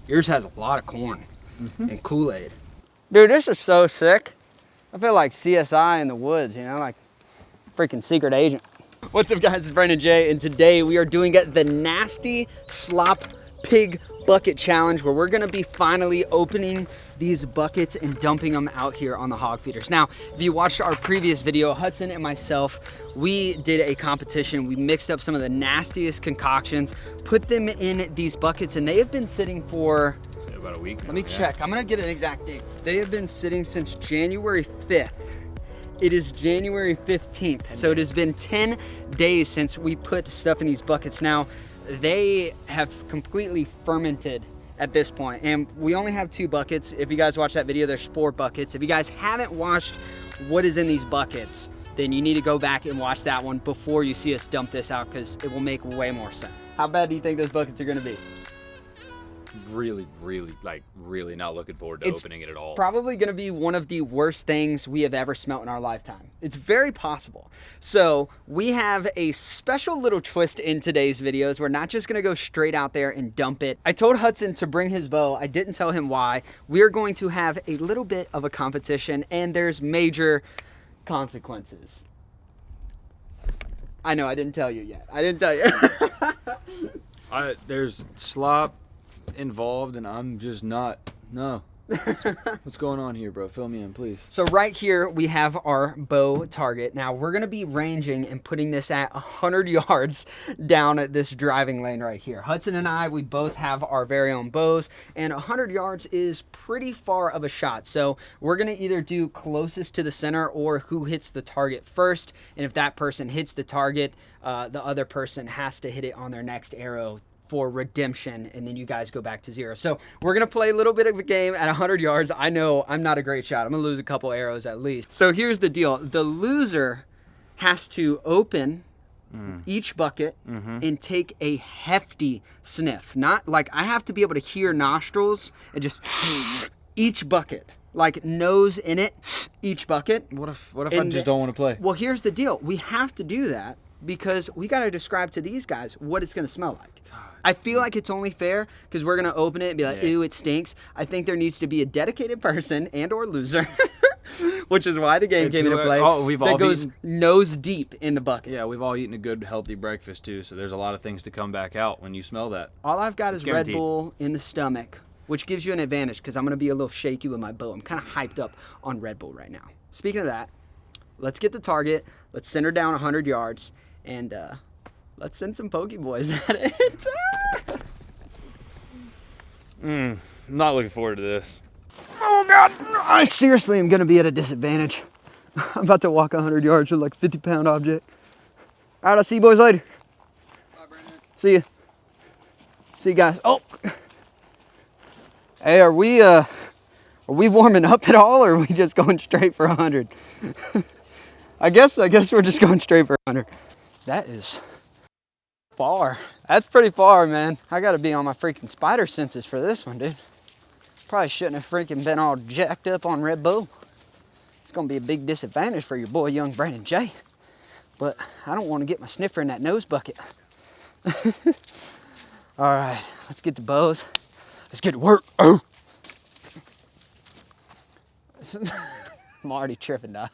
Yours has a lot of corn and Kool-Aid. Dude, this is so sick. I feel like CSI in the woods, you know, like freaking secret agent. What's up guys, it's Brandon J, and today we are doing the Nasty Slop Pig Bucket Challenge, where we're gonna be finally opening these buckets and dumping them out here on the hog feeders. Now, if you watched our previous video, Hudson and myself, we did a competition. We mixed up some of the nastiest concoctions, put them in these buckets, and they have been sitting for about a week now. Let me check. I'm gonna get an exact date. They have been sitting since January 5th. It is January 15th, so it has been 10 days since we put stuff in these buckets. Now, they have completely fermented at this point, and we only have 2 buckets. If you guys watch that video, there's 4 buckets. If you guys haven't watched what is in these buckets, then you need to go back and watch that one before you see us dump this out, because it will make way more sense. How bad do you think those buckets are gonna be? Really not looking forward to opening it at all. Probably gonna be one of the worst things we have ever smelt in our lifetime. It's very possible. So we have a special little twist in today's videos. We're not just gonna go straight out there and dump it. I told Hudson to bring his bow. I didn't tell him why. We're going to have a little bit of a competition, and there's major consequences. I know, I didn't tell you yet. I didn't tell you. There's slop involved, and I'm just not. No. What's going on here, bro? Fill me in, please. So right here we have our bow target. Now we're gonna be ranging and putting this at 100 yards down at this driving lane right here. Hudson and I, we both have our very own bows, and 100 yards is pretty far of a shot. So we're gonna either do closest to the center or who hits the target first. And if that person hits the target, the other person has to hit it on their next arrow for redemption, and then you guys go back to 0. So we're gonna play a little bit of a game at 100 yards. I know I'm not a great shot. I'm gonna lose a couple arrows at least. So here's the deal. The loser has to open each bucket and take a hefty sniff. Not like, I have to be able to hear nostrils and just each bucket, like nose in it, each bucket. What if I just don't want to play? Well, here's the deal. We have to do that because we got to describe to these guys what it's going to smell like. I feel like it's only fair because we're going to open it and be like, ooh, it stinks. I think there needs to be a dedicated person and or loser, which is why the game came into play, that goes nose deep in the bucket. Yeah, we've all eaten a good, healthy breakfast too, so there's a lot of things to come back out when you smell that. All I've got is Red Bull in the stomach, which gives you an advantage because I'm going to be a little shaky with my bow. I'm kind of hyped up on Red Bull right now. Speaking of that, let's get the target. Let's send her down 100 yards, and let's send some pokey boys at it. I'm not looking forward to this. Oh God, I seriously am gonna be at a disadvantage. I'm about to walk 100 yards with like a 50-pound object. All right, I'll see you boys later. Bye, Brandon. See you. See you guys. Oh, hey, are we warming up at all, or are we just going straight for 100? I guess we're just going straight for 100. That is far. That's pretty far, man. I gotta be on my freaking spider senses for this one, dude. Probably shouldn't have freaking been all jacked up on Red Bull. It's gonna be a big disadvantage for your boy, young Brandon J. But I don't want to get my sniffer in that nose bucket. All right, let's get the bows. Let's get to work. Oh. I'm already tripping, dog.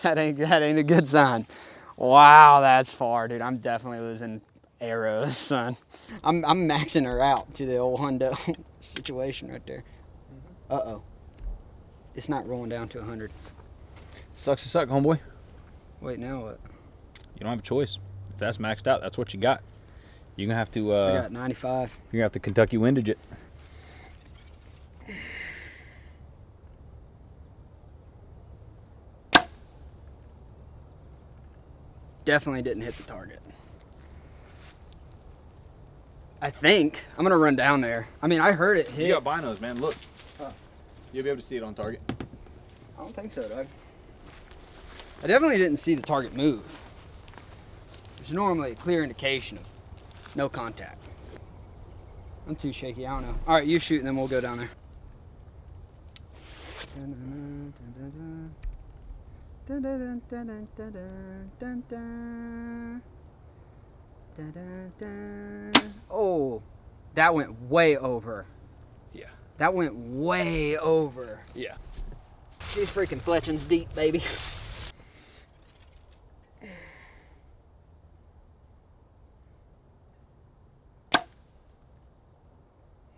That ain't a good sign. Wow, that's far, dude. I'm definitely losing arrows, son. I'm maxing her out to the old hundo situation right there. Uh-oh. It's not rolling down to 100. Sucks to suck, homeboy. Wait, now what? You don't have a choice. If that's maxed out, that's what you got. You're gonna have to I got 95. You're gonna have to Kentucky windage it. Definitely didn't hit the target. I think. I'm gonna run down there. I mean, I heard it hit. You got binos, man. Look. You'll be able to see it on target. I don't think so, Doug. I definitely didn't see the target move. There's normally a clear indication of no contact. I'm too shaky, I don't know. All right, you shoot and then we'll go down there. Oh, that went way over. That went way over. Yeah. She's freaking fletching's deep, baby.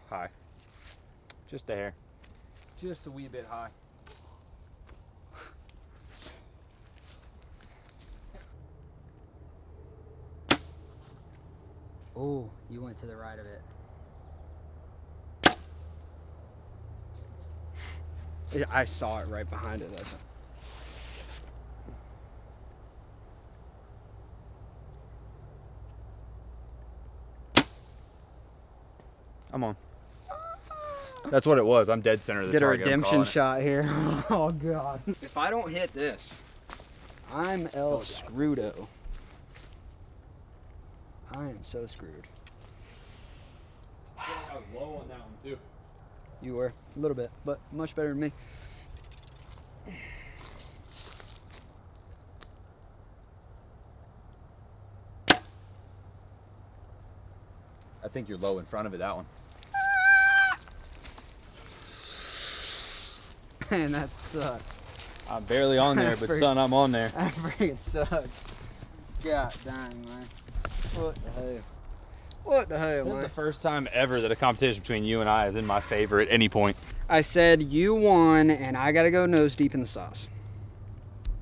High. Just a hair. Just a wee bit high. Oh, you went to the right of it. I saw it right behind it. I'm on. That's what it was. I'm dead center of the Get a target. redemption shot here. Oh, God. If I don't hit this, I'm El Screwdo. I am so screwed. I was low on that one, too. You were. A little bit, but much better than me. I think you're low in front of it, that one. Man, that sucks. I'm barely on there, but son, I'm on there. That freaking sucks. God dang, man. What the hell? What the hell, This man? is the first time ever that a competition between you and I is in my favor at any point. I said you won, and I gotta go nose deep in the sauce.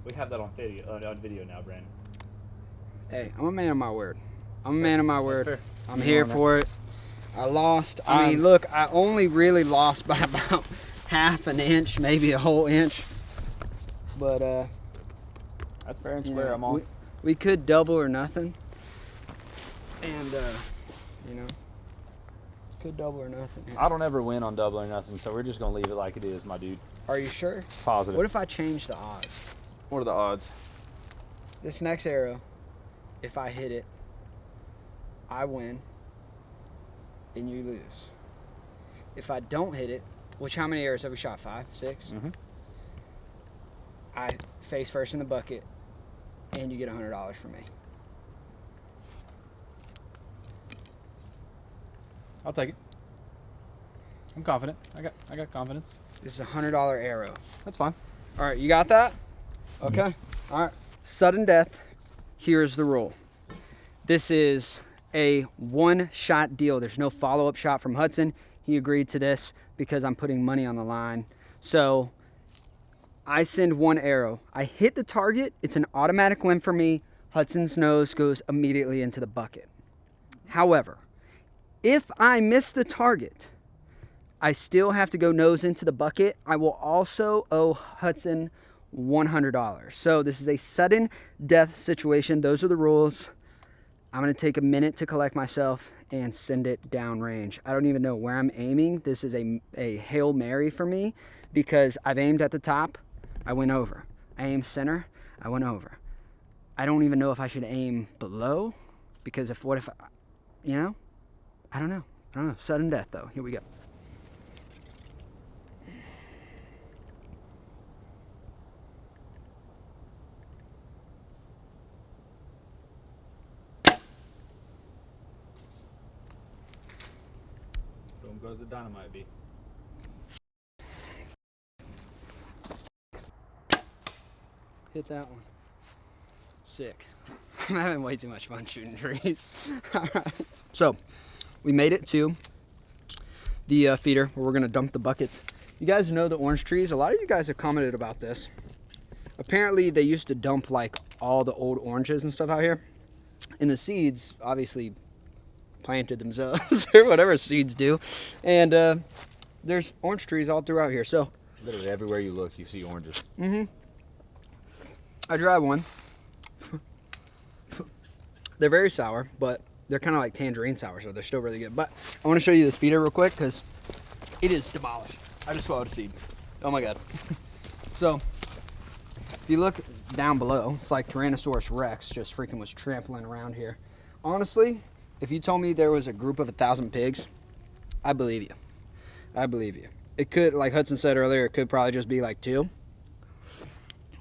We have that on video now, Brandon. Hey, I'm a man of my word. I'm a man of my word. fair. I'm here for it. I lost. I mean, look, I only really lost by about half an inch, maybe a whole inch. But That's fair and you square. know, I'm on. we could double or nothing, and you know, could double or nothing. I don't ever win on double or nothing, so we're just gonna leave it like it is, my dude. Are you sure? Positive. What if I change the odds? What are the odds? This next arrow, if I hit it, I win, and you lose. If I don't hit it, which how many arrows have we shot? 5, 6? Mm-hmm. I face first in the bucket, and you get $100 from me. I'll take it. I'm confident. I got confidence. This is a $100 arrow. That's fine. All right, you got that? Okay. All right. Sudden death. Here's the rule. This is a one-shot deal. There's no follow-up shot from Hudson. He agreed to this because I'm putting money on the line. So I send one arrow. I hit the target. It's an automatic win for me. Hudson's nose goes immediately into the bucket. However, if I miss the target, I still have to go nose into the bucket. I will also owe Hudson $100. So this is a sudden death situation. Those are the rules. I'm going to take a minute to collect myself and send it downrange. I don't even know where I'm aiming. This is a Hail Mary for me because I've aimed at the top. I went over. I aimed center. I went over. I don't even know if I should aim below because what if, you know? I don't know. Sudden death though. Here we go. Boom goes the dynamite bee. Hit that one. Sick. I'm having way too much fun shooting trees. All right. So, we made it to the feeder where we're going to dump the buckets. You guys know the orange trees. A lot of you guys have commented about this. Apparently, they used to dump like all the old oranges and stuff out here. And the seeds obviously planted themselves or whatever seeds do. And there's orange trees all throughout here. So, Literally everywhere you look, you see oranges. mm-hmm. I tried one. They're very sour, but they're kind of like tangerine sour, so they're still really good. But I want to show you this feeder real quick because it is demolished. I just swallowed a seed. Oh my god. So if you look down below, it's like Tyrannosaurus Rex just freaking was trampling around here. Honestly, if you told me there was a group of 1,000 pigs, I believe you. I believe you. It could, like Hudson said earlier, it could probably just be like 2.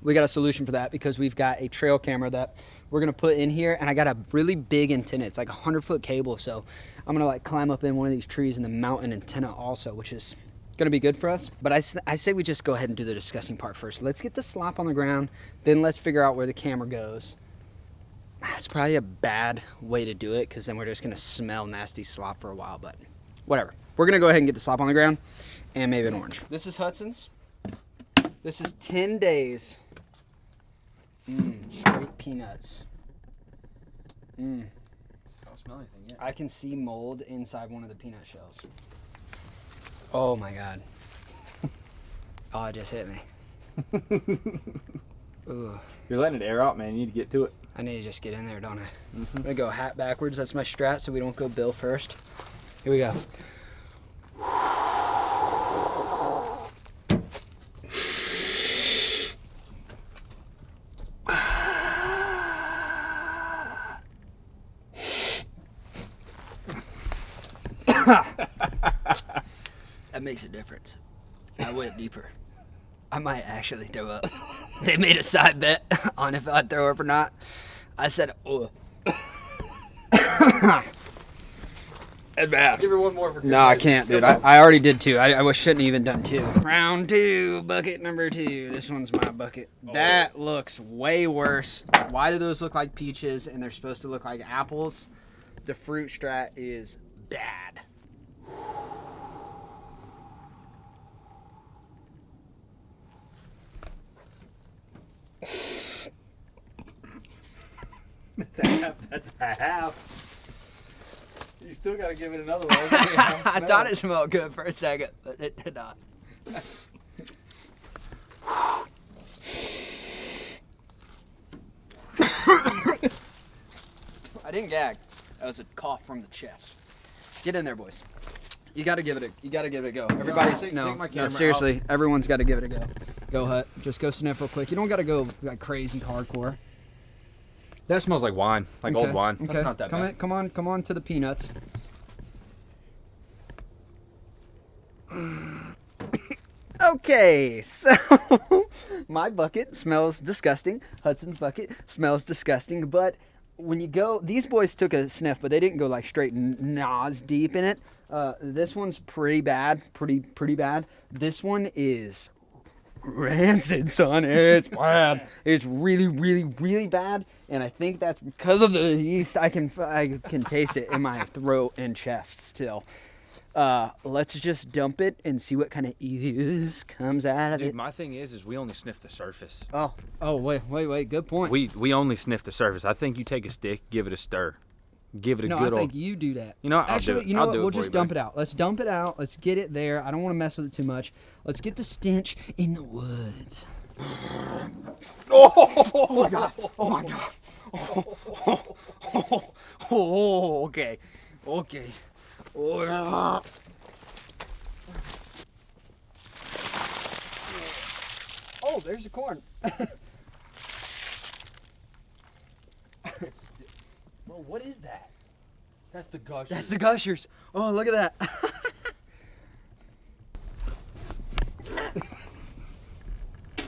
We got a solution for that because we've got a trail camera that we're gonna put in here, and I got a really big antenna. It's like a 100-foot cable, so I'm gonna like climb up in one of these trees and then mount an antenna also, which is gonna be good for us. But I say we just go ahead and do the disgusting part first. Let's get the slop on the ground, then let's figure out where the camera goes. That's probably a bad way to do it because then we're just gonna smell nasty slop for a while, but whatever. We're gonna go ahead and get the slop on the ground and maybe an orange. This is Hudson's. This is 10 days. Straight peanuts. I don't smell anything yet. I can see mold inside one of the peanut shells. Oh my God. Oh, it just hit me. Ugh. You're letting it air out, man. You need to get to it. I need to just get in there, don't I? I'm gonna go hat backwards. That's my strat, so we don't go bill first. Here we go. That makes a difference. I went deeper. I might actually throw up. They made a side bet on if I'd throw up or not. I said, oh. That's bad. Give her one more for good. No, I can't, dude. I already did 2. I shouldn't even done 2. Round 2, bucket number 2. This one's my bucket. That looks way worse. Why do those look like peaches and they're supposed to look like apples? The fruit strat is bad. That's a half. You still gotta give it another one. I thought it smelled good for a second, but it did not. I didn't gag. That was a cough from the chest. Get in there, boys. You gotta give it a go. Everybody's take no, my no, camera seriously. Everyone's got to give it a go. Go, Hut. Just go sniff real quick. You don't gotta go like crazy hardcore. That smells like wine, like old wine. Okay. That's not that bad. Come on to the peanuts. Okay, so my bucket smells disgusting. Hudson's bucket smells disgusting, but when you go, these boys took a sniff, but they didn't go like straight nose deep in it. This one's pretty bad, pretty bad. This one is rancid, son. It's bad. It's really bad, and I think that's because of the yeast. I can taste it in my throat and chest still. Let's just dump it and see what kind of ooze comes out of it. Dude, my thing is we only sniff the surface. Oh, wait, good point. We only sniff the surface. I think you take a stick, give it a stir. Give it a no, good I old... think you do that. You know what? Actually, you know what? We'll just dump it out. Let's dump it out. Let's get it there. I don't want to mess with it too much. Let's get the stench in the woods. Oh my God. Oh my God. Oh, okay. Okay. Oh, there's the corn. Bro, what is that? That's the gushers. That's the gushers. Oh, look at that.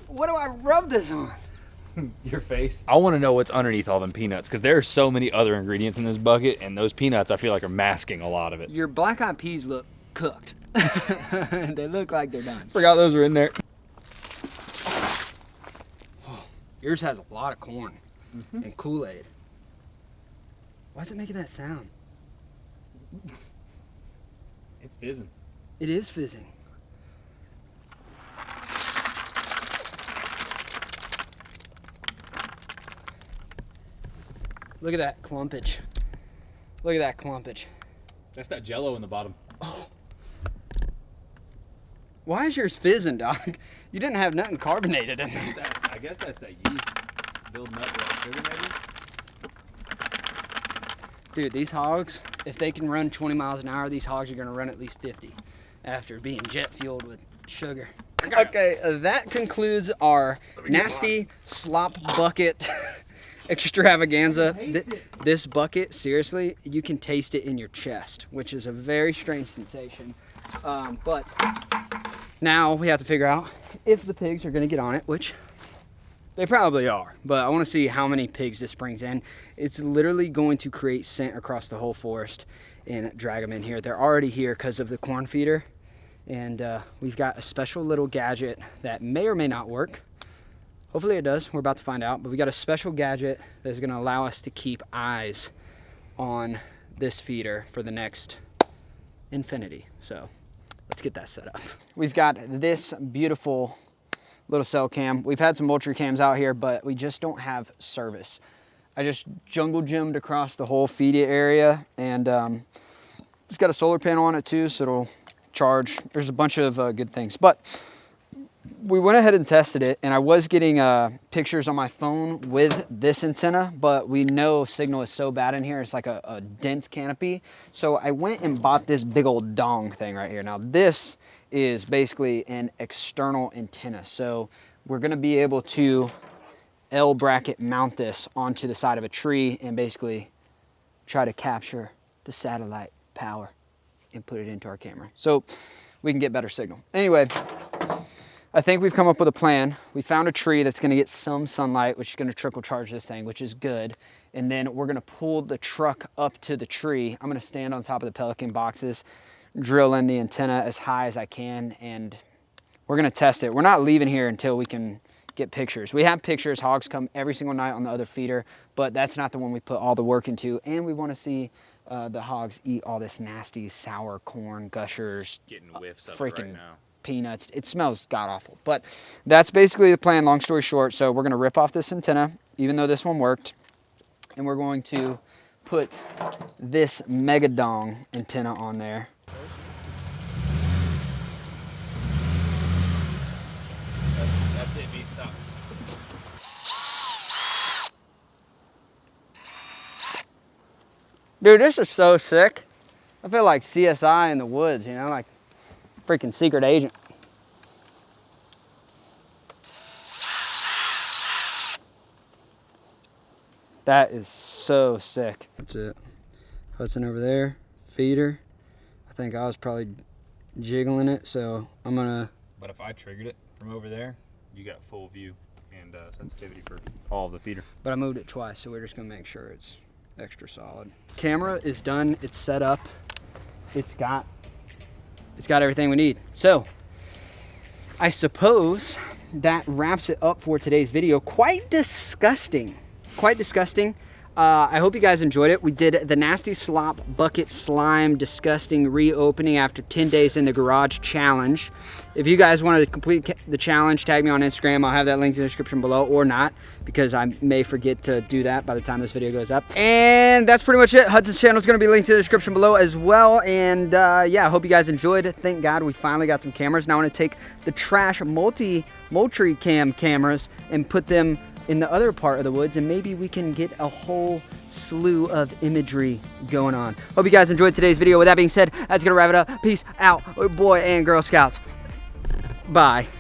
What do I rub this on? Your face. I want to know what's underneath all them peanuts because there are so many other ingredients in this bucket, and those peanuts I feel like are masking a lot of it. Your black eyed peas look cooked. They look like they're done. Forgot those were in there. Yours has a lot of corn and Kool-Aid. Why is it making that sound? It's fizzing. It is fizzing. Look at that clumpage. Look at that clumpage. That's that Jello in the bottom. Oh. Why is yours fizzing, dog? You didn't have nothing carbonated in there. I guess that's that yeast building up that sugar, maybe. Dude, these hogs, if they can run 20 miles an hour, these hogs are gonna run at least 50 after being jet fueled with sugar. Okay, that concludes our nasty slop bucket extravaganza. This bucket, seriously, you can taste it in your chest, which is a very strange sensation. But now we have to figure out if the pigs are gonna get on it, which they probably are, but I want to see how many pigs this brings in. It's literally going to create scent across the whole forest and drag them in here. They're already here because of the corn feeder, And we've got a special little gadget that may or may not work. Hopefully it does. We're about to find out. But we got a special gadget that's going to allow us to keep eyes on this feeder for the next infinity. So let's get that set up. We've got this beautiful little cell cam. We've had some Moultrie cams out here, but we just don't have service. I just jungle gymmed across the whole feed area, and it's got a solar panel on it too, so it'll charge. There's a bunch of good things, but we went ahead and tested it, and I was getting pictures on my phone with this antenna, but we know signal is so bad in here. It's like a dense canopy. So I went and bought this big old dong thing right here. Now this is basically an external antenna. So we're gonna be able to L bracket mount this onto the side of a tree and basically try to capture the satellite power and put it into our camera so we can get better signal. Anyway, I think we've come up with a plan. We found a tree that's gonna get some sunlight, which is gonna trickle charge this thing, which is good. And then we're gonna pull the truck up to the tree. I'm gonna stand on top of the Pelican boxes, drill in the antenna as high as I can, and we're gonna test it. We're not leaving here until we can get pictures. We have pictures. Hogs come every single night on the other feeder, but that's not the one we put all the work into. And we wanna see the hogs eat all this nasty sour corn, gushers, Getting whiffs of it freaking right now. peanuts. It smells god awful, but that's basically the plan, long story short. So we're gonna rip off this antenna, even though this one worked, and we're going to put this mega dong antenna on there. That's it, B, stop. Dude, this is so sick. I feel like CSI in the woods, you know, like freaking secret agent. That is so sick. That's it. Hudson over there, feeder. I think I was probably jiggling it, so I'm gonna... But if I triggered it from over there, you got full view and sensitivity for all of the feeder. But I moved it twice, so we're just gonna make sure it's extra solid. Camera is done, it's set up. It's got everything we need. So I suppose that wraps it up for today's video. Quite disgusting. I hope you guys enjoyed it. We did the Nasty Slop Bucket Slime Disgusting Reopening After 10 Days in the Garage Challenge. If you guys wanted to complete the challenge, tag me on Instagram. I'll have that link in the description below, or not, because I may forget to do that by the time this video goes up. And that's pretty much it. Hudson's channel is going to be linked in the description below as well. And yeah, I hope you guys enjoyed it. Thank God we finally got some cameras. Now I want to take the trash Moultrie cam cameras and put them in the other part of the woods, and maybe we can get a whole slew of imagery going on. Hope you guys enjoyed today's video. With that being said, that's gonna wrap it up. Peace out, boy and girl scouts. Bye.